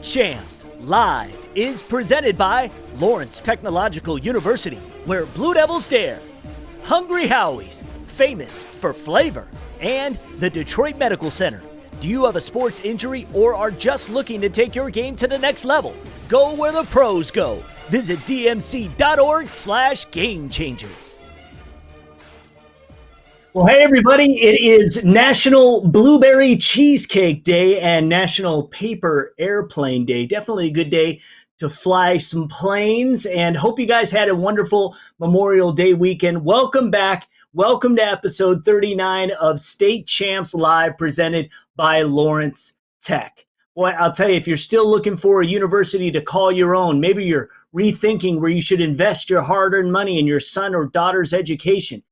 CHAMPS Live is presented by Lawrence Technological University, where Blue Devils dare, Hungry Howie's, famous for flavor, and the Detroit Medical Center. Do you have a sports injury or are just looking to take your game to the next level? Go where the pros go. Visit dmc.org/gamechangers. Well, hey, everybody. It is National Blueberry Cheesecake Day and National Paper Airplane Day. Definitely a good day to fly some planes, and hope you guys had a wonderful Memorial Day weekend. Welcome back. Welcome to episode 39 of State Champs Live, presented by Lawrence Tech. Boy, I'll tell you, if you're still looking for a university to call your own, maybe you're rethinking where you should invest your hard-earned money in your son or daughter's education.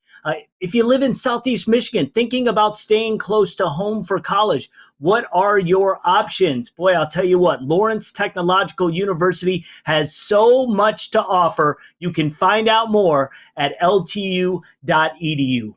If you live in Southeast Michigan, thinking about staying close to home for college, what are your options? Boy, I'll tell you what, Lawrence Technological University has so much to offer. You can find out more at ltu.edu.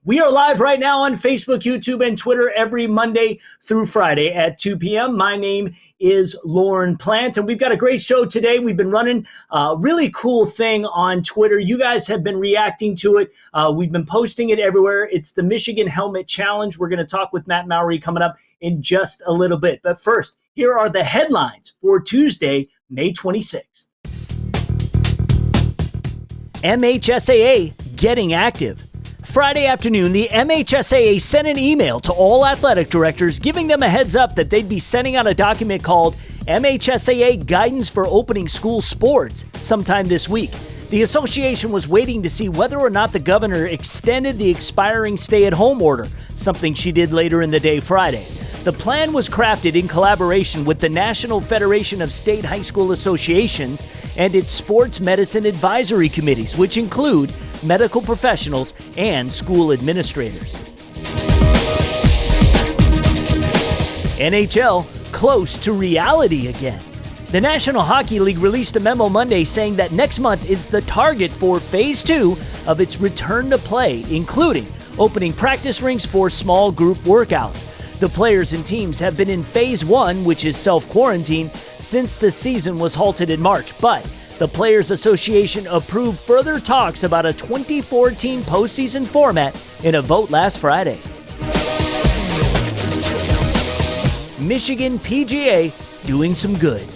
We are live right now on Facebook, YouTube, and Twitter every Monday through Friday at 2 p.m. My name is Lauren Plant, and we've got a great show today. We've been running a really cool thing on Twitter. You guys have been reacting to it. We've been posting it everywhere. It's the Michigan Helmet Challenge. We're going to talk with Matt Mowery coming up in just a little bit. But first, here are the headlines for Tuesday, May 26th. MHSAA getting active. Friday afternoon, the MHSAA sent an email to all athletic directors giving them a heads up that they'd be sending out a document called MHSAA Guidance for Opening School Sports sometime this week. The association was waiting to see whether or not the governor extended the expiring stay-at-home order, something she did later in the day Friday. The plan was crafted in collaboration with the National Federation of State High School Associations and its sports medicine advisory committees, which include medical professionals and school administrators. NHL close to reality again. The National Hockey League released a memo Monday saying that next month is the target for Phase 2 of its return to play, including opening practice rinks for small group workouts. The players and teams have been in Phase 1, which is self-quarantine, since the season was halted in March, but the Players Association approved further talks about a 2014 postseason format in a vote last Friday. Michigan PGA doing some good.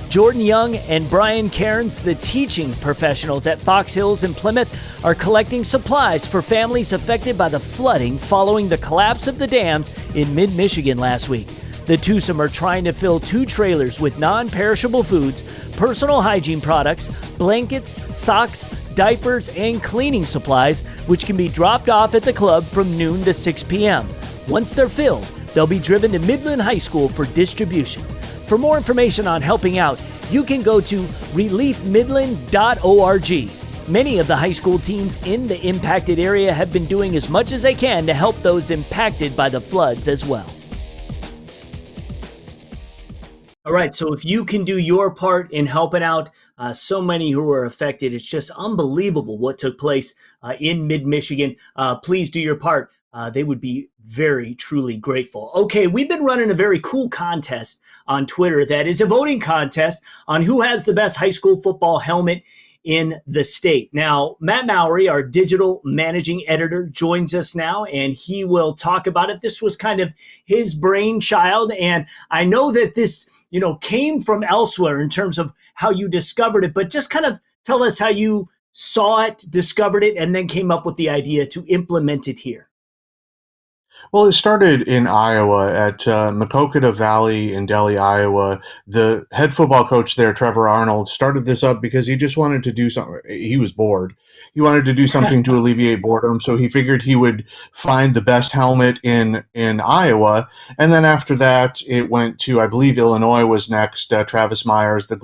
Jordan Young and Brian Cairns, the teaching professionals at Fox Hills and Plymouth, are collecting supplies for families affected by the flooding following the collapse of the dams in mid-Michigan last week. The twosome are trying to fill 2 trailers with non-perishable foods, personal hygiene products, blankets, socks, diapers, and cleaning supplies, which can be dropped off at the club from noon to 6 p.m. Once they're filled, they'll be driven to Midland High School for distribution. For more information on helping out, you can go to reliefmidland.org. Many of the high school teams in the impacted area have been doing as much as they can to help those impacted by the floods as well. All right, so if you can do your part in helping out so many who are affected, it's just unbelievable what took place in mid-Michigan. Please do your part. They would be very, truly grateful. Okay, we've been running a very cool contest on Twitter that is a voting contest on who has the best high school football helmet in the state. Now, Matt Mowery, our digital managing editor, joins us now, and he will talk about it. This was kind of his brainchild, and I know that this, came from elsewhere in terms of how you discovered it, but just kind of tell us how you saw it, discovered it, and then came up with the idea to implement it here. Well, it started in Iowa at Maquoketa Valley in Delhi, Iowa. The head football coach there, Trevor Arnold, started this up because he just wanted to do something. He was bored. He wanted to do something to alleviate boredom, so he figured he would find the best helmet in Iowa. And then after that, it went to, I believe, Illinois was next. Travis Myers, the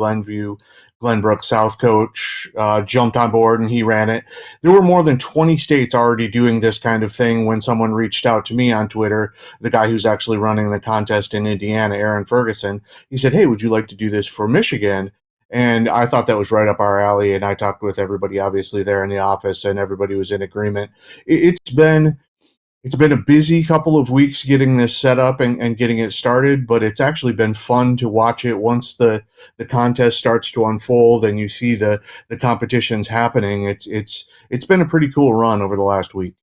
Glenbrook South coach, jumped on board and he ran it. There were more than 20 states already doing this kind of thing when someone reached out to me on Twitter, the guy who's actually running the contest in Indiana, Aaron Ferguson. He said, "Hey, would you like to do this for Michigan?" And I thought that was right up our alley, and I talked with everybody obviously there in the office, and everybody was in agreement. It's been It's been a busy couple of weeks getting this set up and getting it started, but it's actually been fun to watch it once the contest starts to unfold and you see the competitions happening. It's been a pretty cool run over the last week.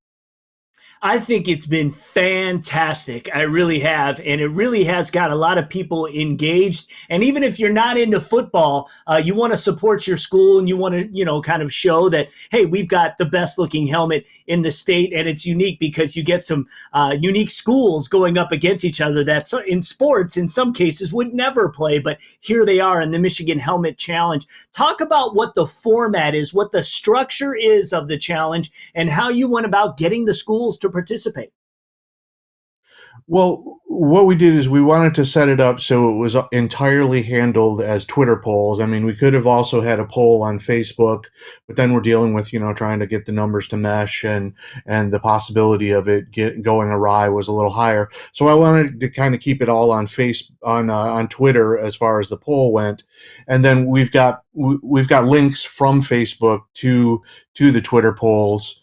I think it's been fantastic. I really have. And it really has got a lot of people engaged. And even if you're not into football, you want to support your school and you want to, kind of show that, hey, we've got the best looking helmet in the state. And it's unique because you get some unique schools going up against each other that in sports, in some cases, would never play. But here they are in the Michigan Helmet Challenge. Talk about what the format is, what the structure is of the challenge, and how you went about getting the schools to participate. Well, what we did is we wanted to set it up so it was entirely handled as Twitter polls. I mean, we could have also had a poll on Facebook, but then we're dealing with, trying to get the numbers to mesh and the possibility of it going awry was a little higher. So I wanted to kind of keep it all on Twitter as far as the poll went. And then we've got links from Facebook to the Twitter polls.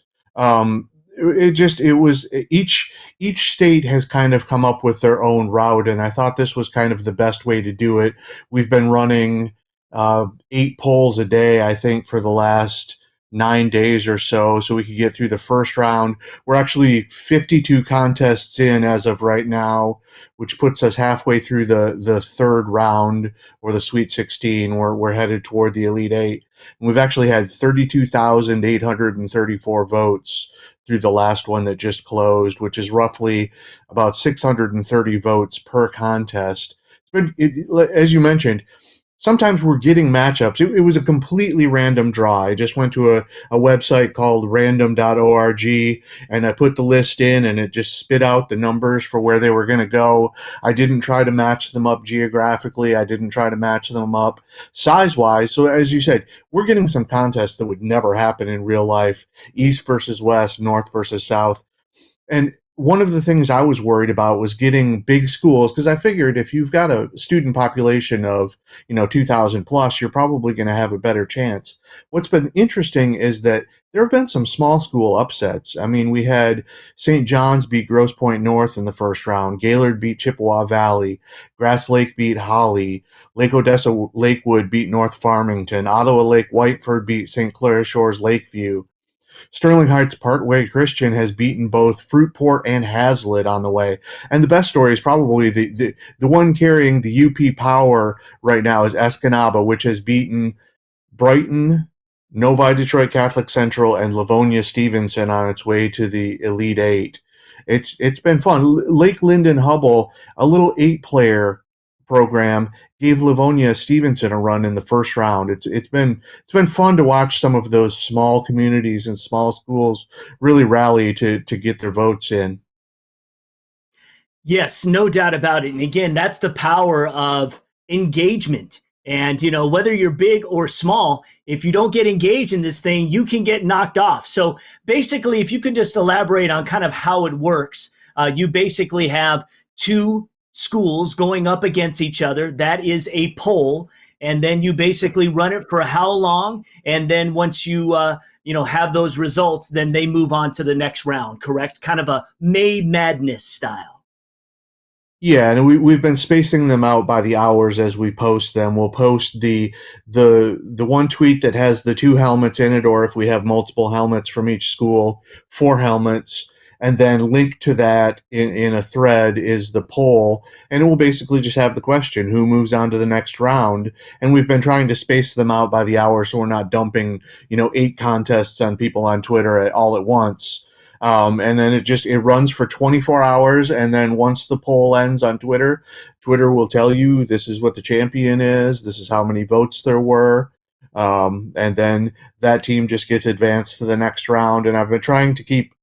It was each state has kind of come up with their own route, and I thought this was kind of the best way to do it. We've been running 8 polls a day, I think, for the last 9 days or so we could get through the first round. We're actually 52 contests in as of right now, which puts us halfway through the third round, or the Sweet 16. We're headed toward the Elite Eight. And we've actually had 32,834 votes through the last one that just closed, which is roughly about 630 votes per contest. As you mentioned, sometimes we're getting matchups. It was a completely random draw. I just went to a website called random.org and I put the list in and it just spit out the numbers for where they were going to go. I didn't try to match them up geographically. I didn't try to match them up size-wise. So as you said, we're getting some contests that would never happen in real life, east versus west, north versus south. And one of the things I was worried about was getting big schools, because I figured if you've got a student population of, 2,000 plus, you're probably going to have a better chance. What's been interesting is that there have been some small school upsets. I mean, we had St. John's beat Grosse Pointe North in the first round, Gaylord beat Chippewa Valley, Grass Lake beat Holly, Lake Odessa Lakewood beat North Farmington, Ottawa Lake Whiteford beat St. Clair Shores Lakeview. Sterling Heights Parkway Christian has beaten both Fruitport and Hazlitt on the way. And the best story is probably the one carrying the UP power right now is Escanaba, which has beaten Brighton, Novi Detroit Catholic Central, and Livonia Stevenson on its way to the Elite Eight. It's been fun. Lake Linden Hubble, a little 8-player program, gave Livonia Stevenson a run in the first round. It's been fun to watch some of those small communities and small schools really rally to get their votes in. Yes, no doubt about it. And again, that's the power of engagement. And, whether you're big or small, if you don't get engaged in this thing, you can get knocked off. So basically, if you could just elaborate on kind of how it works, you basically have two schools going up against each other. That is a poll. And then you basically run it for how long? And then once have those results, then they move on to the next round, correct? Kind of a May Madness style. Yeah, and we've been spacing them out by the hours as we post them. We'll post the one tweet that has the 2 helmets in it, or if we have multiple helmets from each school, 4 helmets, and then linked to that in a thread is the poll, and it will basically just have the question, who moves on to the next round? And we've been trying to space them out by the hour so we're not dumping, 8 contests on people on Twitter all at once. And then it runs for 24 hours, and then once the poll ends on Twitter, Twitter will tell you this is what the champion is, this is how many votes there were, and then that team just gets advanced to the next round. And I've been trying to keep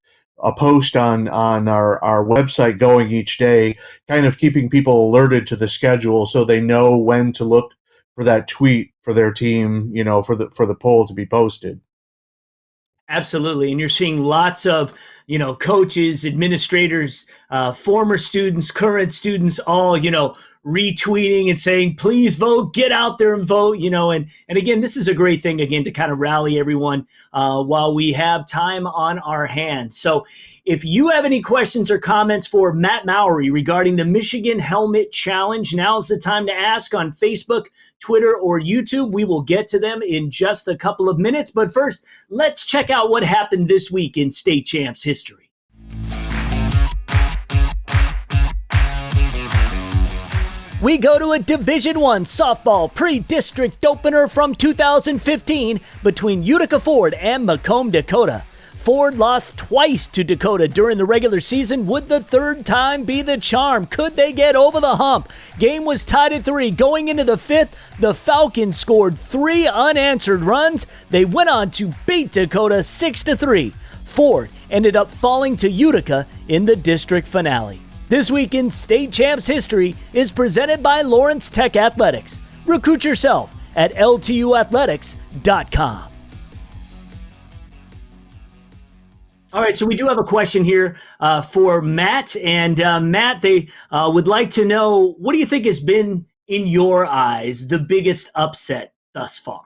a post on our website going each day, kind of keeping people alerted to the schedule so they know when to look for that tweet for their team, for the poll to be posted. Absolutely. And you're seeing lots of, coaches, administrators, former students, current students, all, retweeting and saying, please vote, get out there and vote, and again, this is a great thing, again, to kind of rally everyone while we have time on our hands. So if you have any questions or comments for Matt Mowery regarding the Michigan Helmet Challenge, now's the time to ask on Facebook, Twitter, or YouTube. We will get to them in just a couple of minutes. But first, let's check out what happened this week in state champs history. We go to a Division I softball pre-district opener from 2015 between Utica Ford and Macomb, Dakota. Ford lost twice to Dakota during the regular season. Would the third time be the charm? Could they get over the hump? Game was tied at 3. Going into the 5th, the Falcons scored 3 unanswered runs. They went on to beat Dakota 6-3. Ford ended up falling to Utica in the district finale. This week in State Champs history is presented by Lawrence Tech Athletics. Recruit yourself at ltuathletics.com. All right, so we do have a question here for Matt. And Matt, they would like to know, what do you think has been, in your eyes, the biggest upset thus far?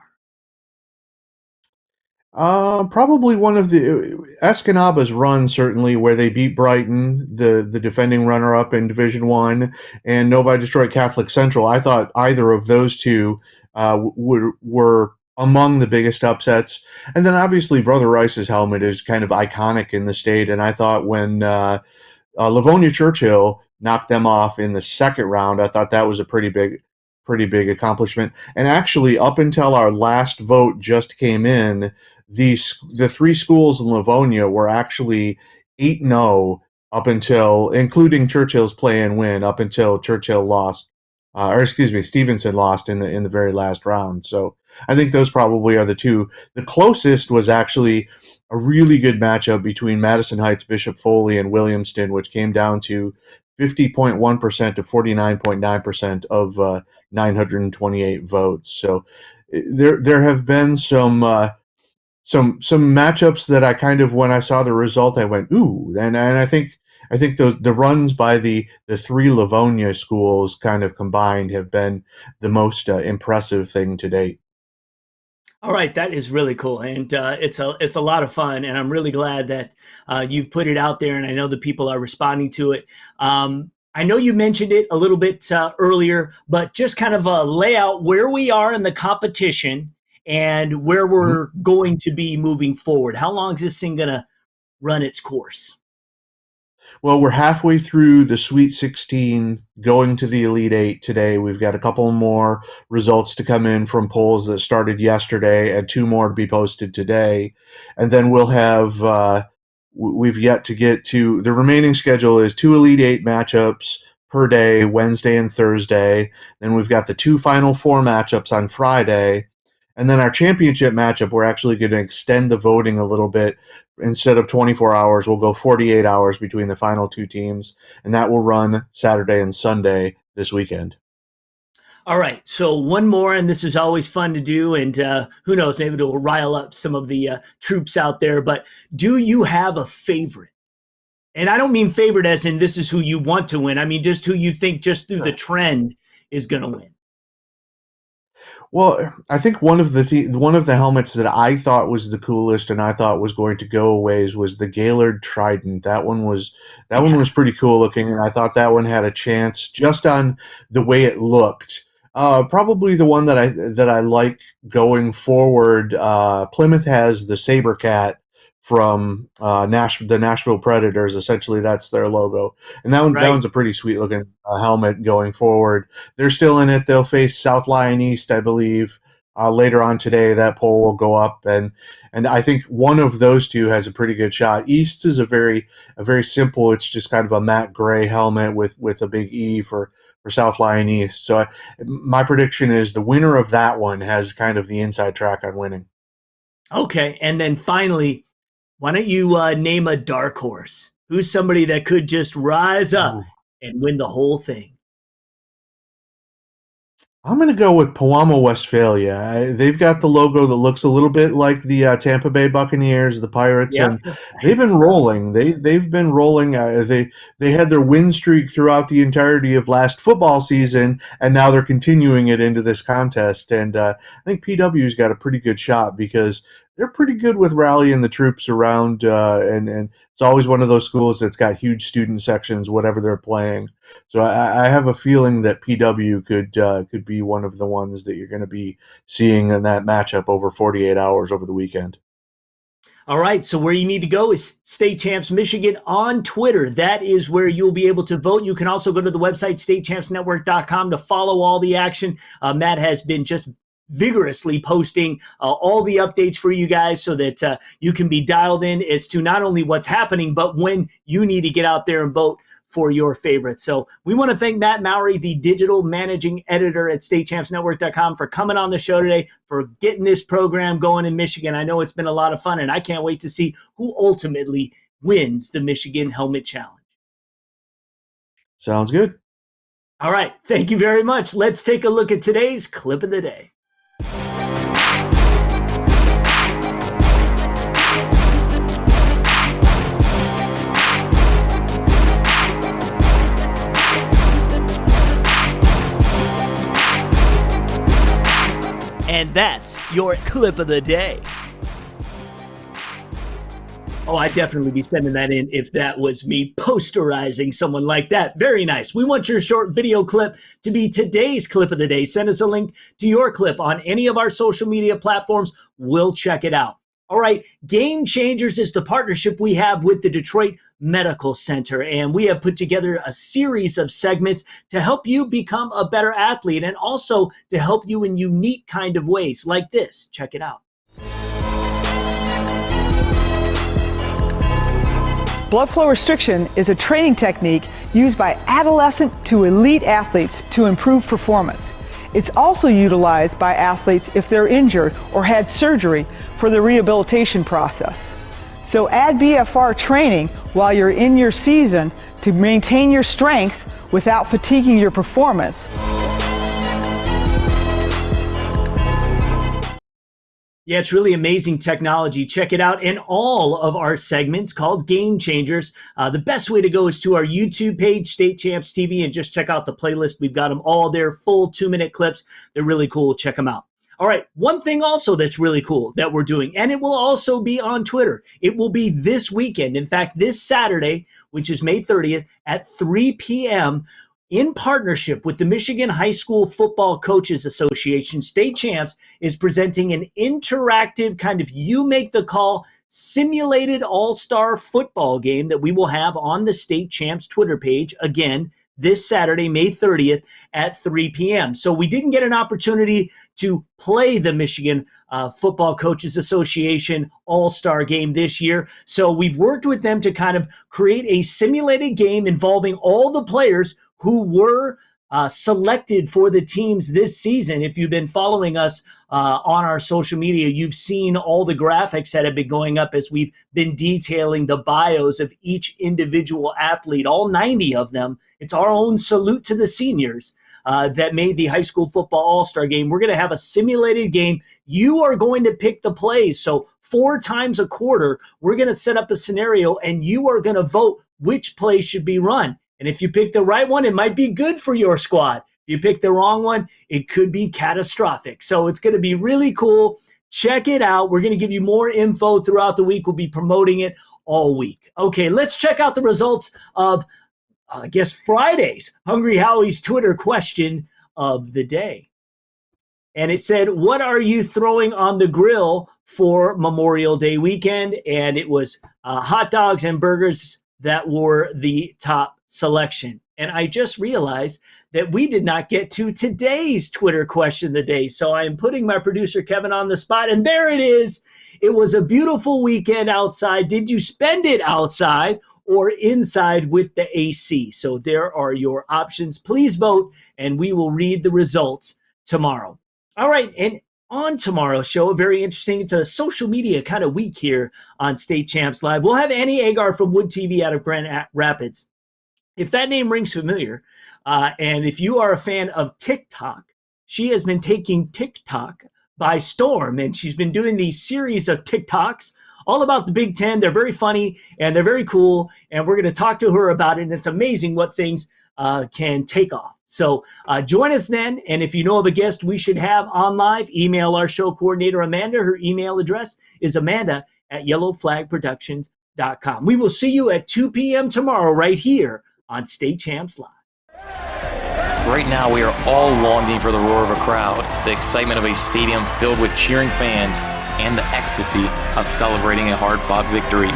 Probably one of the Escanaba's run, certainly, where they beat Brighton, the defending runner-up in Division I, and Novi Detroit Catholic Central. I thought either of those two were among the biggest upsets. And then obviously Brother Rice's helmet is kind of iconic in the state, and I thought when Livonia Churchill knocked them off in the second round, I thought that was a pretty big accomplishment. And actually, up until our last vote just came in, the 3 schools in Livonia were actually 8-0 up until, including Churchill's play-in win, up until Churchill lost, Stevenson lost in the very last round. So I think those probably are the two. The closest was actually a really good matchup between Madison Heights, Bishop Foley, and Williamston, which came down to 50.1% to 49.9% of 928 votes. So there have been some matchups that I kind of, when I saw the result, I went, ooh, and I think the runs by the 3 Livonia schools kind of combined have been the most impressive thing to date. All right, that is really cool, and it's a lot of fun, and I'm really glad that you've put it out there, and I know the people are responding to it. I know you mentioned it a little bit earlier, but just kind of lay out where we are in the competition and where we're going to be moving forward. How long is this thing going to run its course? Well, we're halfway through the Sweet 16, going to the Elite 8 today. We've got a couple more results to come in from polls that started yesterday and 2 more to be posted today. And then we'll have, we've yet to get to, the remaining schedule is 2 Elite 8 matchups per day, Wednesday and Thursday. Then we've got the 2 Final Four matchups on Friday. And then our championship matchup, we're actually going to extend the voting a little bit. Instead of 24 hours, we'll go 48 hours between the final 2 teams, and that will run Saturday and Sunday this weekend. All right, so one more, and this is always fun to do, and who knows, maybe it'll rile up some of the troops out there, but do you have a favorite? And I don't mean favorite as in this is who you want to win. I mean just who you think just through the trend is going to win. Well, I think one of the helmets that I thought was the coolest and I thought was going to go a ways was the Gaylord Trident. That one was pretty cool looking, and I thought that one had a chance just on the way it looked. Probably the one that I like going forward. Plymouth has the Sabercat from the Nashville Predators. Essentially, that's their logo, and that one's a pretty sweet looking helmet going forward. They're still in it. They'll face South Lyon East, I believe, later on today. That poll will go up, and I think one of those two has a pretty good shot. East is a very simple. It's just kind of a matte gray helmet with a big E for South Lyon East. So my prediction is the winner of that one has kind of the inside track on winning. Okay, and then finally, why don't you name a dark horse? Who's somebody that could just rise up and win the whole thing? I'm going to go with Pewamo, Westphalia. They've got the logo that looks a little bit like the Tampa Bay Buccaneers, the Pirates, Yep. and they've been rolling. They've been rolling. They had their win streak throughout the entirety of last football season, and now they're continuing it into this contest. And I think PW's got a pretty good shot because they're pretty good with rallying the troops around, and it's always one of those schools that's got huge student sections, whatever they're playing. So I have a feeling that PW could be one of the ones that you're going to be seeing in that matchup over 48 hours over the weekend. All right, so where you need to go is State Champs Michigan on Twitter. That is where you'll be able to vote. You can also go to the website, statechampsnetwork.com, to follow all the action. Matt has been just vigorously posting all the updates for you guys so that you can be dialed in as to not only what's happening, but when you need to get out there and vote for your favorites. So we want to thank Matt Mowery, the digital managing editor at statechampsnetwork.com, for coming on the show today, for getting this program going in Michigan. I know it's been a lot of fun, and I can't wait to see who ultimately wins the Michigan Helmet Challenge. Sounds good. All right. Thank you very much. Let's take a look at today's clip of the day. And that's your clip of the day. Oh, I'd definitely be sending that in if that was me posterizing someone like that. Very nice. We want your short video clip to be today's clip of the day. Send us a link to your clip on any of our social media platforms. We'll check it out. All right, Game Changers is the partnership we have with the Detroit Medical Center, and we have put together a series of segments to help you become a better athlete and also to help you in unique kind of ways like this. Check it out. Blood flow restriction is a training technique used by adolescent to elite athletes to improve performance. It's also utilized by athletes if they're injured or had surgery for the rehabilitation process. So add BFR training while you're in your season to maintain your strength without fatiguing your performance. Yeah, it's really amazing technology. Check it out in all of our segments called Game Changers. The best way to go is to our YouTube page, State Champs TV, and just check out the playlist. We've got them all there, full 2-minute clips. They're really cool. Check them out. All right, one thing also that's really cool that we're doing, and it will also be on Twitter. It will be this weekend. In fact, this Saturday, which is May 30th at 3 p.m., in partnership with the Michigan High School Football Coaches Association, State Champs is presenting an interactive kind of you make the call simulated all-star football game that we will have on the State Champs Twitter page again this Saturday, May 30th at 3 p.m. So we didn't get an opportunity to play the Michigan Football Coaches Association All-Star game this year. So we've worked with them to kind of create a simulated game involving all the players who were selected for the teams this season. If you've been following us on our social media, you've seen all the graphics that have been going up as we've been detailing the bios of each individual athlete, all 90 of them. It's our own salute to the seniors that made the high school football all-star game. We're going to have a simulated game. You are going to pick the plays. So 4 times a quarter, we're going to set up a scenario and you are going to vote which play should be run. And if you pick the right one, it might be good for your squad. If you pick the wrong one, it could be catastrophic. So it's going to be really cool. Check it out. We're going to give you more info throughout the week. We'll be promoting it all week. Okay, let's check out the results of, Friday's Hungry Howie's Twitter question of the day. And it said, what are you throwing on the grill for Memorial Day weekend? And it was hot dogs and burgers that were the top selection. And I just realized that we did not get to today's Twitter question of the day. So I am putting my producer Kevin on the spot. And there it is. It was a beautiful weekend outside. Did you spend it outside or inside with the AC? So there are your options. Please vote and we will read the results tomorrow. All right. And on tomorrow's show, very interesting. It's a social media kind of week here on State Champs Live. We'll have Annie Agar from Wood TV out of Grand Rapids. If that name rings familiar, and if you are a fan of TikTok, she has been taking TikTok by storm, and she's been doing these series of TikToks all about the Big Ten. They're very funny and they're very cool, and we're going to talk to her about it. And it's amazing what things can take off. So join us then, and if you know of a guest we should have on live, email our show coordinator, Amanda. Her email address is amanda@yellowflagproductions.com. We will see you at 2 p.m. tomorrow right here on State Champs Live. Right now, we are all longing for the roar of a crowd, the excitement of a stadium filled with cheering fans, and the ecstasy of celebrating a hard-fought victory.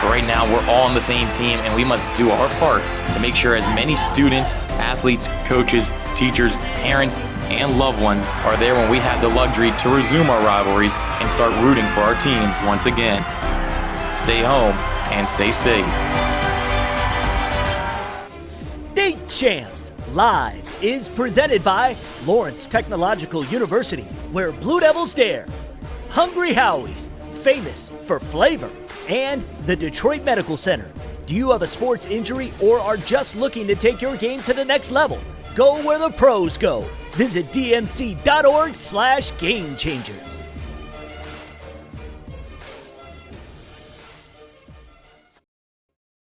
Right now, we're all on the same team, and we must do our part to make sure as many students, athletes, coaches, teachers, parents, and loved ones are there when we have the luxury to resume our rivalries and start rooting for our teams once again. Stay home and stay safe. State Champs Live is presented by Lawrence Technological University, where Blue Devils dare, Hungry Howie's, famous for flavor, and the Detroit Medical Center. Do you have a sports injury or are just looking to take your game to the next level? Go where the pros go. Visit dmc.org/gamechangers.